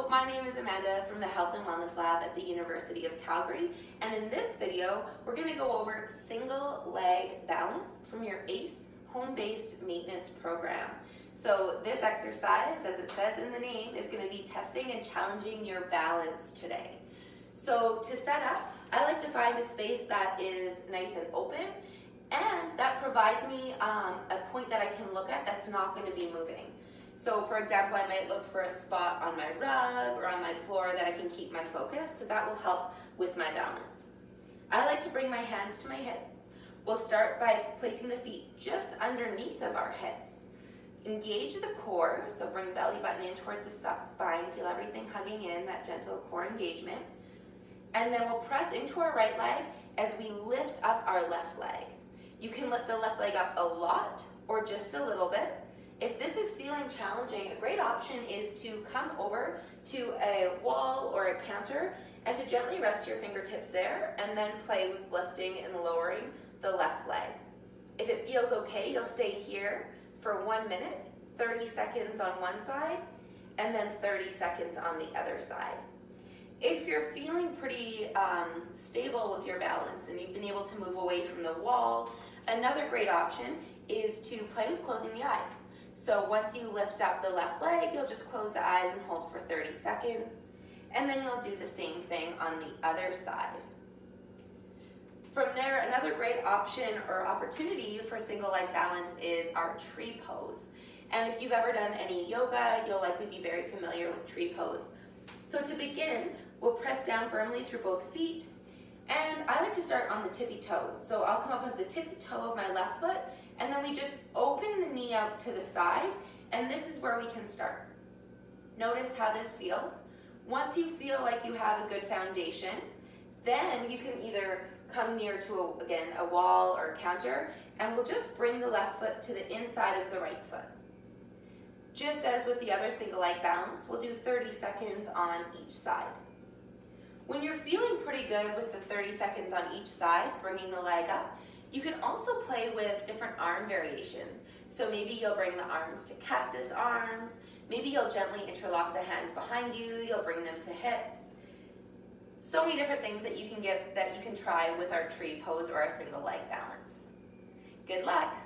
Hello, my name is Amanda from the Health and Wellness Lab at the University of Calgary, and in this video we're going to go over single leg balance from your ACE home-based maintenance program. So this exercise, as it says in the name, is going to be testing and challenging your balance today. So to set up, I like to find a space that is nice and open and that provides me a point that I can look at that's not going to be moving. So for example, I might look for a spot on my rug or on my floor that I can keep my focus, because that will help with my balance. I like to bring my hands to my hips. We'll start by placing the feet just underneath of our hips. Engage the core, so bring belly button in toward the spine, feel everything hugging in, that gentle core engagement. And then we'll press into our right leg as we lift up our left leg. You can lift the left leg up a lot or just a little bit. If this is feeling challenging, a great option is to come over to a wall or a counter and to gently rest your fingertips there and then play with lifting and lowering the left leg. If it feels okay, you'll stay here for 1 minute, 30 seconds on one side, and then 30 seconds on the other side. If you're feeling pretty stable with your balance and you've been able to move away from the wall, another great option is to play with closing the eyes. So once you lift up the left leg, you'll just close the eyes and hold for 30 seconds. And then you'll do the same thing on the other side. From there, another great option or opportunity for single leg balance is our tree pose. And if you've ever done any yoga, you'll likely be very familiar with tree pose. So to begin, we'll press down firmly through both feet. And I like to start on the tippy toes. So I'll come up onto the tippy toe of my left foot, and then we just open the knee out to the side, and this is where we can start. Notice how this feels. Once you feel like you have a good foundation, then you can either come near to, again, a wall or a counter, and we'll just bring the left foot to the inside of the right foot. Just as with the other single leg balance, we'll do 30 seconds on each side. When you're feeling pretty good with the 30 seconds on each side, bringing the leg up, you can also play with different arm variations. So maybe you'll bring the arms to cactus arms, maybe you'll gently interlock the hands behind you, you'll bring them to hips. So many different things that you can try with our tree pose or our single leg balance. Good luck!